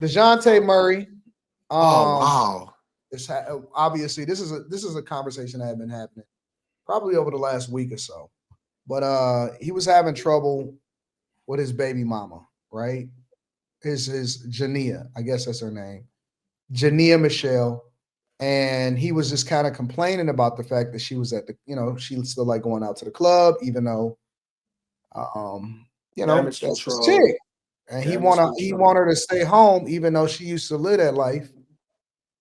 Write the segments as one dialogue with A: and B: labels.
A: Dejounte Murray.
B: Oh
A: Um,
B: wow.
A: obviously this is a conversation that had been happening probably over the last week or so. But he was having trouble with his baby mama, right? His Jania, I guess that's her name, Jania Meshell, and he was just kind of complaining about the fact that she was at the, she still like going out to the club, even though, um,
B: Damage
A: that's his
B: control.
A: chick, and
B: Damage
A: he want
B: control.
A: her to stay home, even though she used to live that life.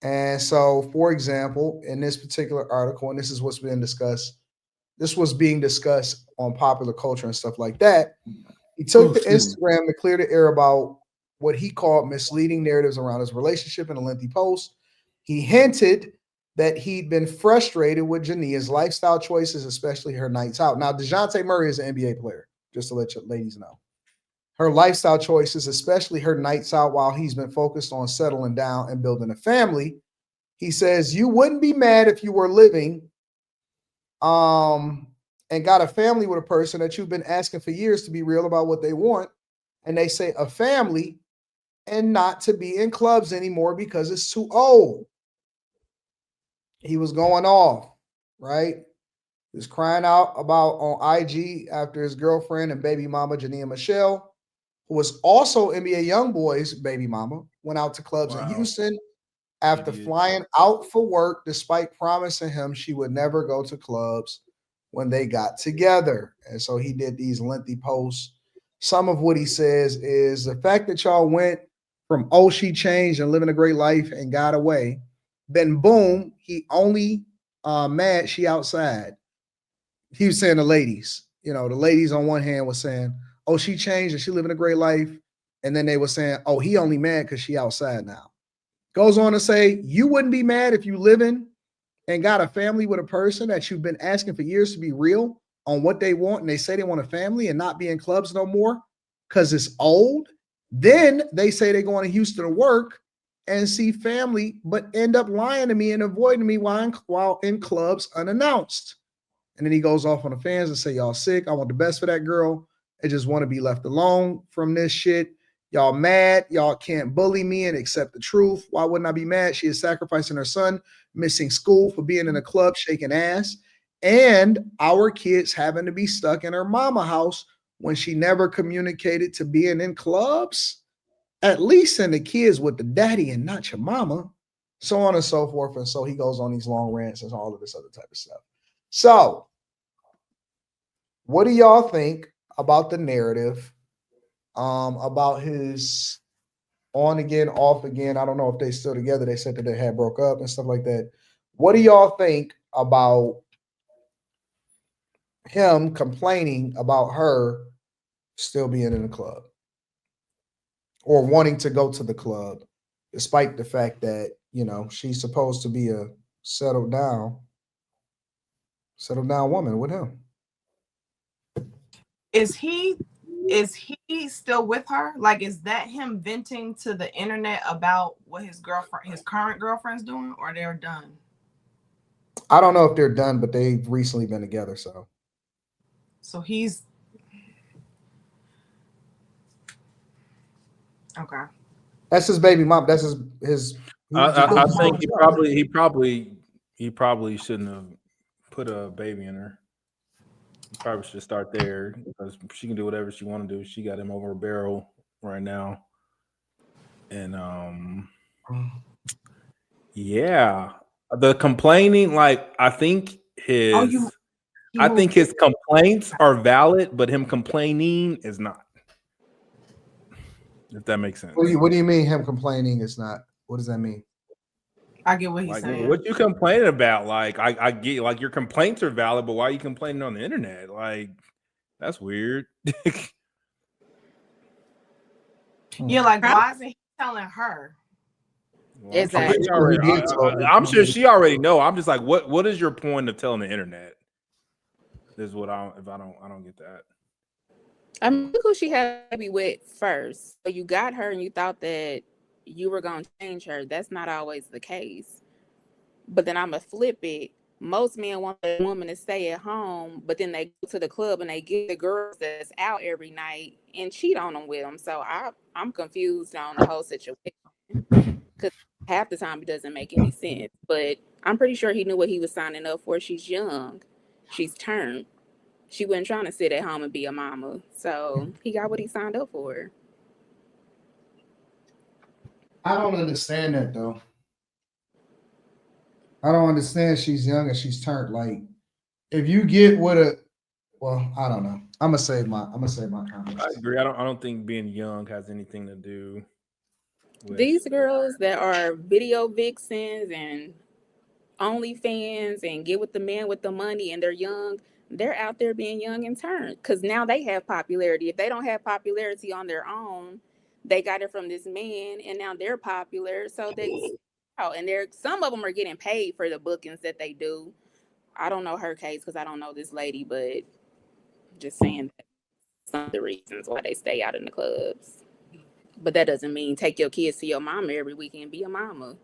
A: And so, for example, in this particular article, and this is what's being discussed, this was being discussed on popular culture and stuff like that. He
B: Oh,
A: took to
B: excuse me.
A: Instagram to clear the air about what he called misleading narratives around his relationship in a lengthy post. He hinted that he'd been frustrated with Jania's lifestyle choices, especially her nights out. Now, Dejounte Murray is an NBA player, just to let you ladies know. Her lifestyle choices, especially her nights out while he's been focused on settling down and building a family. He says, you wouldn't be mad if you were living um, and got a family with a person that you've been asking for years to be real about what they want. And they say a family and not to be in clubs anymore because it's too old. He was going off, right? He was crying out about on IG after his girlfriend and baby mama, Jania Meshell, who was also NBA Youngboy's baby mama, went out to clubs in
C: Wow.
A: Houston
C: She
A: after
C: did.
A: flying out for work despite promising him she would never go to clubs when they got together. And so he did these lengthy posts. Some of what he says is the fact that y'all went from oh, she changed and living a great life and got away. Then boom, he only mad she outside. He was saying the ladies, the ladies on one hand was saying, oh, she changed and she living a great life. And then they were saying, oh, he only mad because she outside now. Goes on to say, you wouldn't be mad if you living and got a family with a person that you've been asking for years to be real on what they want, and they say they want a family and not be in clubs no more because it's old. Then they say they're going to Houston to work and see family, but end up lying to me and avoiding me while in clubs unannounced. And then he goes off on the fans and say, y'all sick. I want the best for that girl. I just want to be left alone from this shit. Y'all mad. Y'all can't bully me and accept the truth. Why wouldn't I be mad? She is sacrificing her son, missing school for being in a club, shaking ass, and our kids having to be stuck in her mama house when she never communicated to being in clubs. At least send the kids with the daddy and not your mama. So on and so forth. And so he goes on these long rants and all of this other type of stuff. So, what do y'all think about the narrative about his on again, off again? I don't know if they still together. They said that they had broke up and stuff like that. What do y'all think about him complaining about her still being in the club or wanting to go to the club, despite the fact that she's supposed to be a settled down, settled down woman with him?
D: Is he still with her? Like, is that him venting to the internet about what his current girlfriend's doing, or they're done?
A: I don't know if they're done, but they've recently been together.
D: So he's okay.
A: That's his baby mom. That's his. He
C: I,
A: was just
C: I, I
D: Oh,
C: think he probably shouldn't have put a baby in her. He probably should start there because she can do whatever she want to do. She got him over a barrel right now, and yeah, the complaining. Like
D: oh, you he
C: I
D: moved.
C: think his complaints are valid, but him complaining is not. If that makes sense.
A: What do you mean him complaining is not? What does that mean?
D: I get what he's
C: Like,
D: saying.
C: what you complaining about? Like, I get like your complaints are valid, but why are you complaining on the internet? Like, that's weird.
D: Yeah, like
E: Probably.
D: why isn't he telling her?
C: Well, I'm
A: I'm
C: sure
A: pretty
E: Exactly.
C: she
A: sure he
C: already.
A: did. So
C: I'm sure she already know. I'm just like, what is your point of telling the internet? Is what I don't get that.
E: I mean, look who she had a baby with first. So you got her and you thought that you were going to change her. That's not always the case. But then I'm going to flip it. Most men want a woman to stay at home, but then they go to the club and they get the girls that's out every night and cheat on them with them. So I'm confused on the whole situation. Because half the time it doesn't make any sense. But I'm pretty sure he knew what he was signing up for. She's young. She's turned. She wasn't trying to sit at home and be a mama. So he got what he signed up for.
A: I don't understand that though. I don't understand she's young and she's turned. Like, if you get what I don't know. I'm gonna save my comments.
C: I agree. I don't think being young has anything to do with
E: These girls that are video vixens and OnlyFans and get with the man with the money and they're young, they're out there being young and turned because now they have popularity. If they don't have popularity on their own, they got it from this man and now they're popular. So they out and some of them are getting paid for the bookings that they do. I don't know her case because I don't know this lady, but just saying that some of the reasons why they stay out in the clubs. But that doesn't mean take your kids to your mama every weekend, be a mama.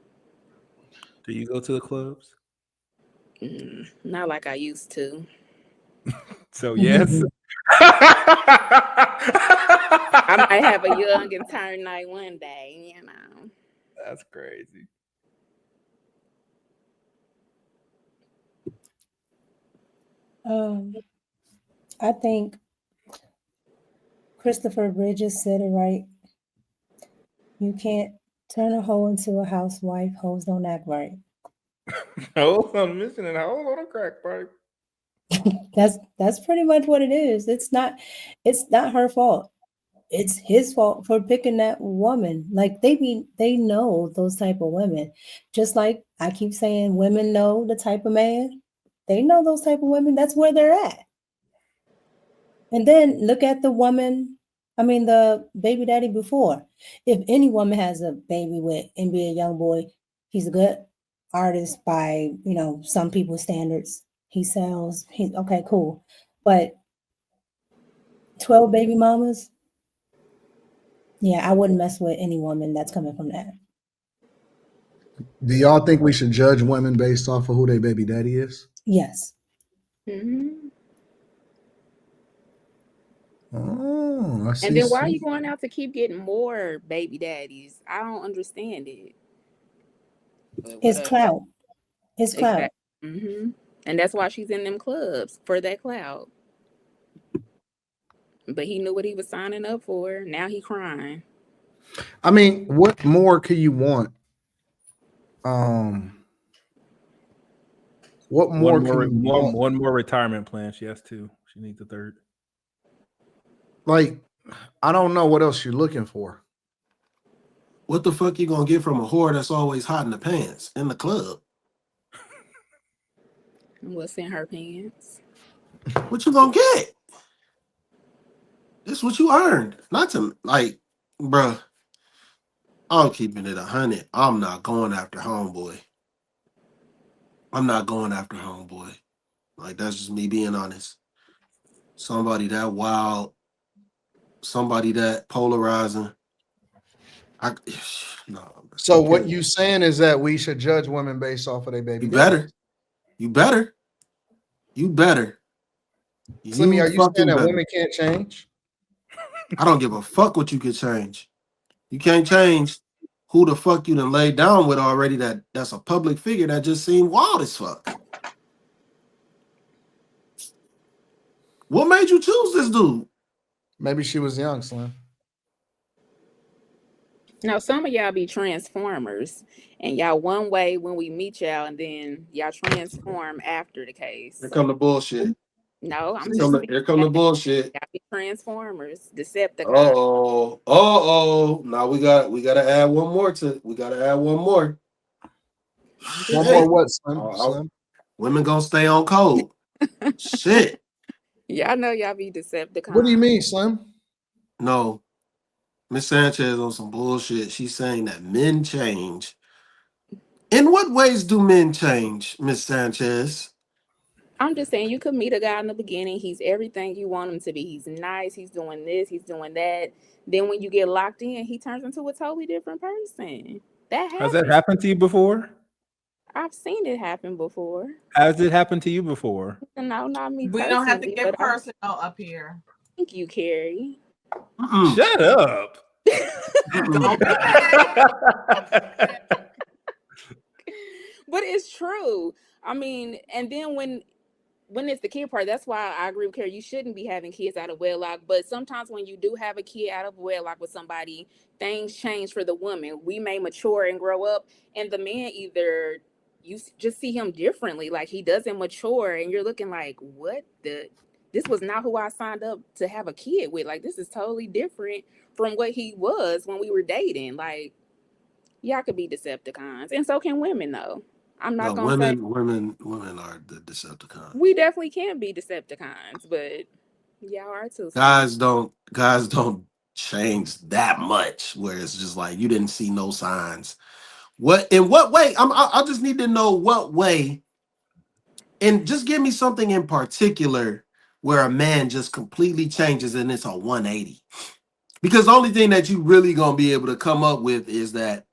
C: Do you go to the clubs?
E: Not like I used to.
C: So yes.
E: I might have a young and turn night one day, you know.
C: That's crazy.
B: I think Christopher Bridges said it right. You can't turn a hoe into a housewife. Hoes don't act right.
C: Hold on a mission and hold on a crack pipe.
B: That's pretty much what it is. It's not her fault. It's his fault for picking that woman. Like they know those type of women. Just like I keep saying, women know the type of man. They know those type of women. That's where they're at. And then look at the baby daddy before. If any woman has a baby with NBA Youngboy, he's a good artist by, some people's standards. He sells. Okay, cool. But 12 baby mamas, yeah, I wouldn't mess with any woman that's coming from that.
A: Do y'all think we should judge women based off of who their baby daddy is?
B: Yes.
E: Mm-hmm.
A: Oh, I see.
E: And then why are you going out to keep getting more baby daddies? I don't understand it.
B: It's clout. It's clout.
E: Exactly. Mm-hmm. And that's why she's in them clubs, for that clout. But he knew what he was signing up for. Now he crying.
A: I mean, what more could you want? What more?
C: One more retirement plan. She has two. She needs a third.
A: Like, I don't know what else you're looking for.
F: What the fuck you gonna get from a whore that's always hot in the pants in the club?
E: What's in her pants?
F: What you gonna get? This is what you earned. Not to bruh. I'm keeping it 100. I'm not going after homeboy. Like, that's just me being honest. Somebody that wild, somebody that polarizing.
A: So what you saying is that we should judge women based off of their baby?
F: You better.
A: Slimmy, are you saying that women can't change?
F: I don't give a fuck what you can change. You can't change who the fuck you done laid down with already. That's a public figure that just seemed wild as fuck. What made you choose this dude?
A: Maybe she was young, Slim.
E: Now, some of y'all be transformers, and y'all one way when we meet y'all, and then y'all transform after the case.
F: Here come the bullshit.
E: No, I'm
F: Here come the bullshit.
E: Y'all be transformers, Decepticons.
F: Now we gotta add one more.
A: One more what, Slim?
F: Women gonna stay on code. Shit.
E: Y'all know y'all be Decepticons.
A: What do you mean, Slim?
F: No. Miss Sanchez on some bullshit. She's saying that men change. In what ways do men change, Miss Sanchez?
E: I'm just saying you could meet a guy in the beginning. He's everything you want him to be. He's nice. He's doing this. He's doing that. Then when you get locked in, he turns into a totally different person. That happens.
C: Has that happened to you before?
E: I've seen it happen before.
C: Has it happened to you before?
E: No, not me.
D: We don't have to get personal up here.
E: Thank you, Carrie.
C: Shut up.
E: But it's true. I mean, and then when it's the kid part, that's why I agree with Carrie. You shouldn't be having kids out of wedlock. But sometimes when you do have a kid out of wedlock with somebody, things change for the woman. We may mature and grow up, and the man either you just see him differently, like he doesn't mature, and you're looking like, what the? This was not who I signed up to have a kid with. Like, this is totally different from what he was when we were dating. Like, y'all could be Decepticons, and so can women, though. I'm not
F: No,
E: gonna say
F: women are the Decepticons.
E: we definitely can be Decepticons, but y'all are too.
F: Guys don't change that much. Where it's just like you didn't see no signs. In what way? I just need to know what way, and just give me something in particular where a man just completely changes and it's a 180. Because the only thing that you really gonna be able to come up with is that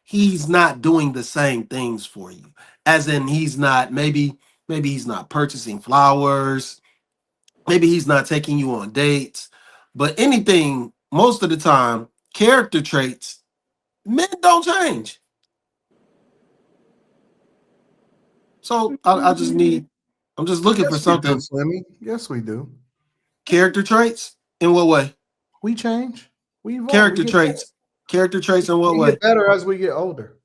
F: he's not doing the same things for you. As in, he's not maybe he's not purchasing flowers, maybe he's not taking you on dates, but anything, most of the time, character traits, men don't change. So I just need, I'm just looking for
A: Yes, we do,
F: something.
A: Slimmy. Yes, we do.
F: Character traits in what way?
A: We change. We evolve.
F: Character traits. Character traits in what
A: We
F: way?
A: get better as we get older.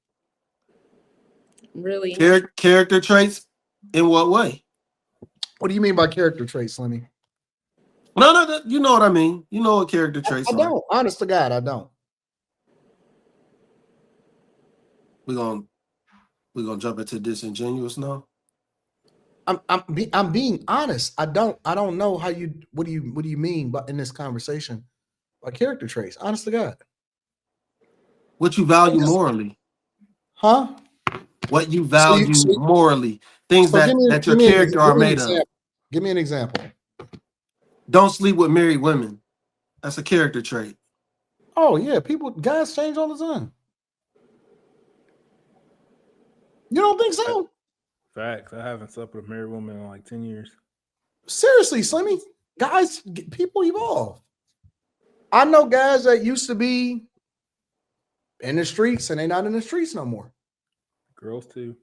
E: Really?
F: Character traits in what way?
A: What do you mean by character traits, Slimmy?
F: No, you know what I mean. You know what character traits
A: I
F: are.
A: don't. Honest to God, I don't.
F: We're gonna jump into disingenuous now.
A: I'm being honest. I don't know how you what do you mean by in this conversation by character traits? Honest to God.
F: What you value morally.
A: Huh?
F: What you value morally. Things
A: so
F: that your character are made of.
A: Give me an example.
F: Don't sleep with married women. That's a character trait.
A: Oh yeah, guys change all the time. You don't think so?
C: Facts. I haven't slept with a married woman in like 10 years.
A: Seriously, Slimmy, people evolve. I know guys that used to be in the streets and they're not in the streets no more.
C: Girls too.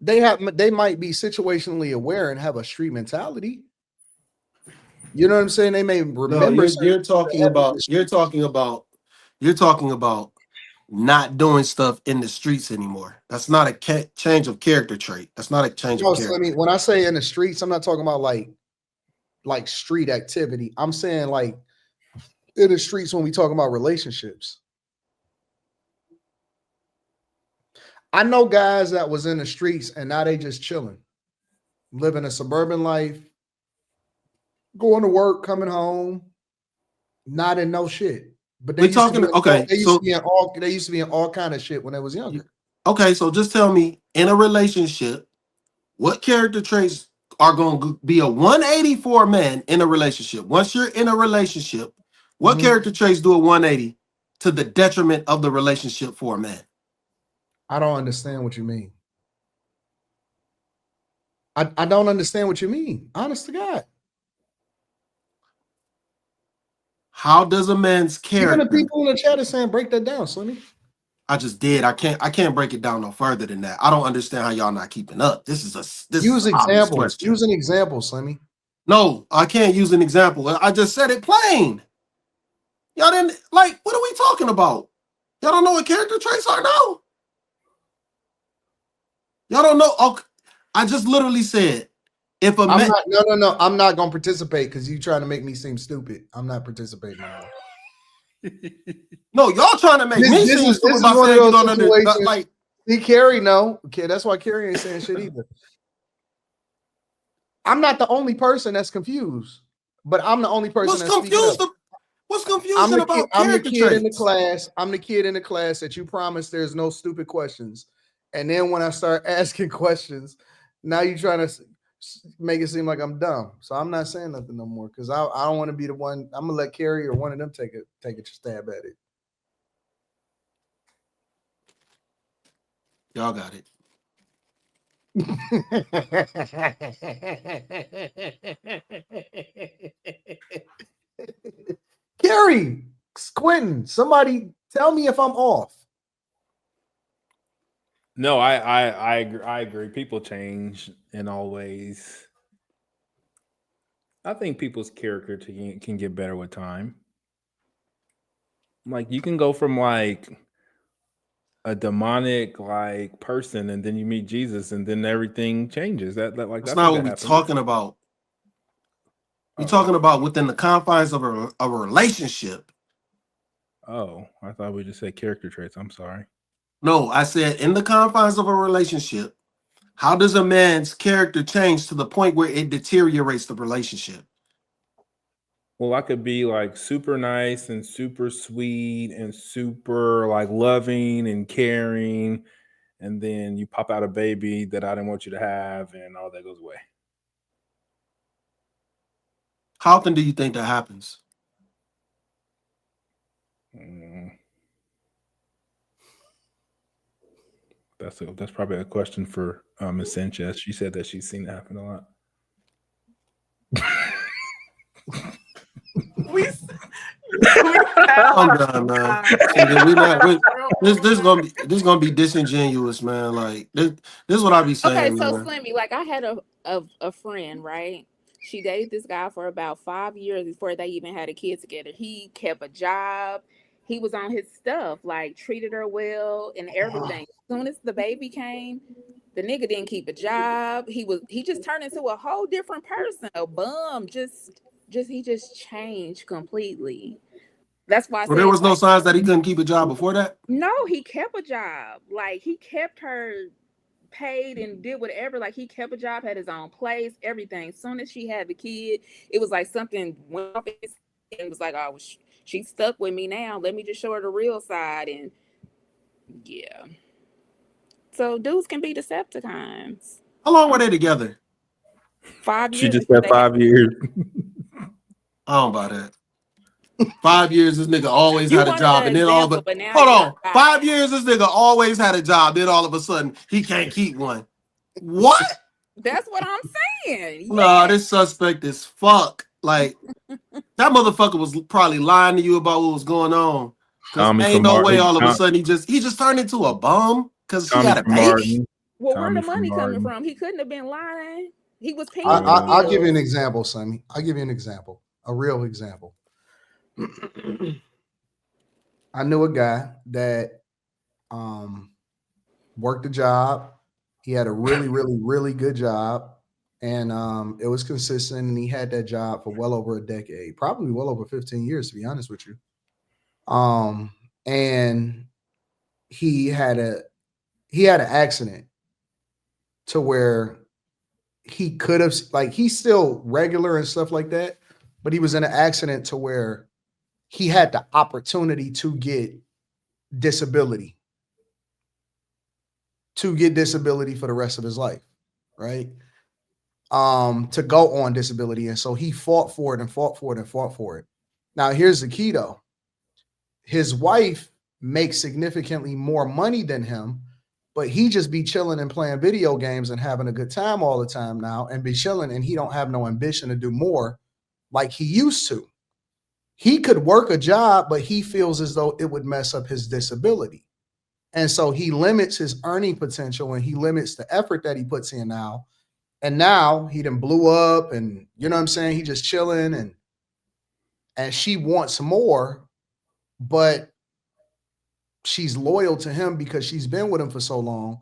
A: They might be situationally aware and have a street mentality. You know what I'm saying? They may remember.
F: No, you're talking about not doing stuff in the streets anymore. That's not a change of character trait. That's not a change of character.
A: I mean, when I say in the streets, I'm not talking about like street activity. I'm saying like in the streets when we talk about relationships. I know guys that was in the streets and now they just chilling, living a suburban life, going to work, coming home, not in no shit. But they used to be in all kind of shit when they was younger.
F: Okay, so just tell me, in a relationship, what character traits are going to be a 180 for a man in a relationship? Once you're in a relationship, what character traits do a 180 to the detriment of the relationship for a man?
A: I don't understand what you mean. I don't understand what you mean. Honest to God.
F: How does a man's character?
A: Even the people in the chat are saying break that down, Slimmy.
F: I just did. I can't break it down no further than that. I don't understand how y'all not keeping up.
A: Use examples. Use an example, Slimmy.
F: No, I can't use an example. I just said it plain. Y'all didn't like. What are we talking about? Y'all don't know what character traits are now. Y'all don't know. Okay, I just literally said if a man.
A: No. I'm not gonna participate because you're trying to make me seem stupid. I'm not participating anymore.
F: No, y'all trying to make me seem stupid by saying you don't understand. Like,
A: see, Carrie, no. Okay, that's why Carrie ain't saying shit either. I'm not the only person that's confused, but I'm the only person that's confused.
F: What's confusing about character traits?
A: In the class. I'm the kid in the class that you promised there's no stupid questions, and then when I start asking questions, now you're trying to make it seem like I'm dumb. So I'm not saying nothing no more because I don't want to be the one. I'm gonna let Carrie or one of them take a stab at it.
F: Y'all got it.
A: Carrie, Quentin, somebody tell me if I'm off.
C: No, I agree. People change in all ways. I think people's character can get better with time. Like you can go from like a demonic like person, and then you meet Jesus, and then everything changes. That's
F: That's
C: what
F: not what we're
C: happened.
F: talking about. We're talking about within the confines of a relationship.
C: Oh, I thought we just said character traits. I'm sorry.
F: No, I said in the confines of a relationship. How does a man's character change to the point where it deteriorates the relationship?
C: Well, I could be like super nice and super sweet and super like loving and caring, and then you pop out a baby that I didn't want you to have, and all that goes away.
F: How often do you think that happens?
C: That's probably a question for Ms. Sanchez. She said that she's seen it happen a lot.
F: I'm done, man. This gonna be disingenuous, man. Like this is what I be saying.
E: Okay, so
F: man.
E: Slimmy, like I had a friend, right? She dated this guy for about 5 years before they even had a kid together. He kept a job. He was on his stuff, like treated her well and everything. As soon as the baby came, the nigga didn't keep a job. He just turned into a whole different person, a bum. He just changed completely. That's why I
F: So there was no signs that he couldn't keep a job before that?
E: No, he kept a job. Like he kept her paid and did whatever. Like he kept a job, had his own place, everything. As soon as she had the kid, it was like something went off his head. It was like, oh, she's stuck with me now. Let me just show her the real side. And yeah. So dudes can be Decepticons.
F: How long were they together?
E: 5 years.
C: She just said 5 years.
F: I don't buy that. 5 years, this nigga always had a job, and then all of a hold on. 5 years, this nigga always had a job, then all of a sudden he can't keep one. What?
E: That's what I'm saying.
F: Nah, this suspect is fuck. Like that motherfucker was probably lying to you about what was going on. Cause ain't no way all of a sudden he just turned into a bum because she had a baby.
E: Well, where the money coming from? He couldn't have been lying. He was paying.
A: I'll give you an example, Sonny. I'll give you an example, a real example. I knew a guy that worked a job. He had a really, really, really good job, and it was consistent. And he had that job for well over a decade, probably well over 15 years, to be honest with you. And he had an accident to where he could have, like, he's still regular and stuff like that, but he was in an accident to where he had the opportunity to get disability for the rest of his life, right? To go on disability. And so he fought for it and fought for it and fought for it. Now, here's the key though. His wife makes significantly more money than him, but he just be chilling and playing video games and having a good time all the time now and be chilling, and he don't have no ambition to do more like he used to. He could work a job, but he feels as though it would mess up his disability. And so he limits his earning potential and he limits the effort that he puts in now. And now he done blew up, and you know what I'm saying? He just chilling, and she wants more, but she's loyal to him because she's been with him for so long.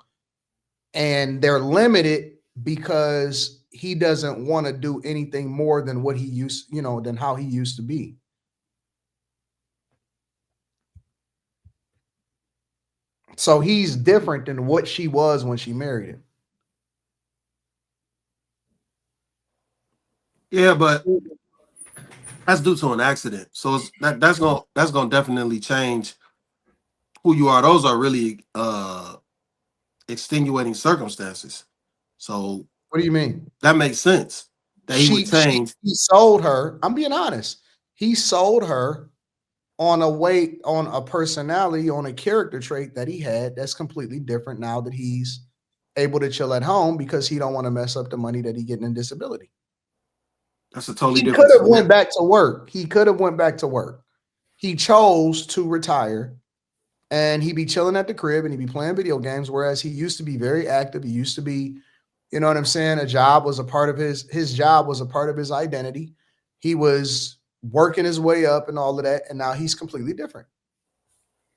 A: And they're limited because he doesn't want to do anything more than what he used, than how he used to be. So he's different than what she was when she married him.
F: Yeah, but that's due to an accident. So that's gonna definitely change who you are. Those are really extenuating circumstances. So
A: what do you mean?
F: That makes sense. That he would change.
A: He sold her. I'm being honest. He sold her on a personality, on a character trait that he had that's completely different now that he's able to chill at home because he don't want to mess up the money that he getting in disability.
F: That's a totally
A: different.
F: He could have
A: went back to work. He he chose to retire and he'd be chilling at the crib and he'd be playing video games, whereas he used to be very active. He used to be, you know what I'm saying? A job was a part of his job was a part of his identity. He was working his way up and all of that. And now he's completely different.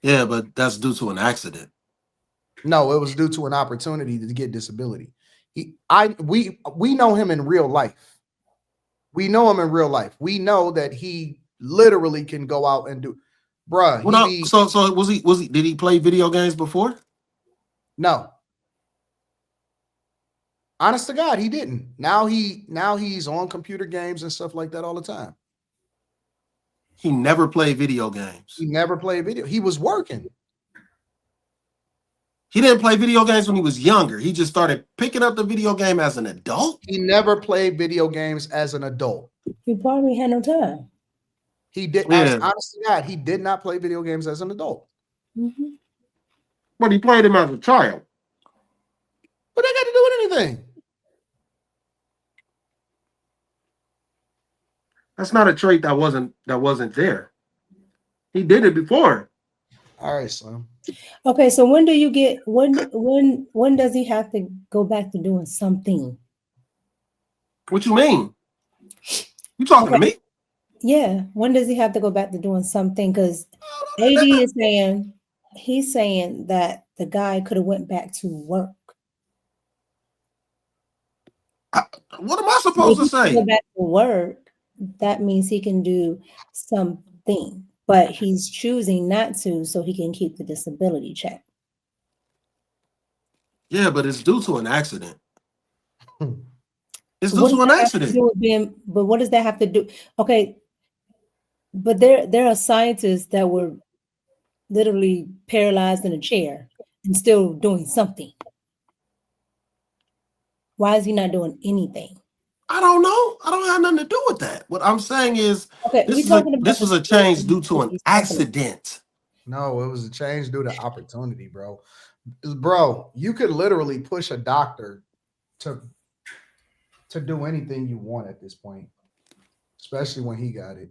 F: Yeah, but that's due to an accident.
A: No, it was due to an opportunity to get disability. We know him in real life. We know him in real life. We know that he literally can go out and do, bruh.
F: So was he? Did he play video games before?
A: No. Honest to God, he didn't. Now he's on computer games and stuff like that all the time.
F: He never played video games.
A: He never played video. He was working.
F: He didn't play video games when he was younger. He just started picking up the video game as an adult.
A: He never played video games as an adult.
B: He probably had no time.
A: He did.
F: Yeah.
A: Honest to God, he did not play video games as an adult.
B: Mm-hmm.
F: But he played him as a child.
A: What they got to do with anything?
F: That's not a trait that wasn't there. He did it before.
A: All right, Slim.
B: Okay, so when does he have to go back to doing something?
F: What you mean? You talking to me?
B: Yeah, when does he have to go back to doing something? Because AD is saying that the guy could have went back to work.
F: What am I supposed to say?
B: Go back to work. That means he can do something, but he's choosing not to, so he can keep the disability check.
F: Yeah, but it's due to an accident. It's due to an accident.
B: But what does that have to do? Okay, but there are scientists that were literally paralyzed in a chair and still doing something. Why is he not doing anything?
F: I don't know. I don't have nothing to do with that. What I'm saying is,
B: okay,
F: this was a change due to an accident.
A: No, it was a change due to opportunity, bro. Bro, you could literally push a doctor to do anything you want at this point, especially when he got it.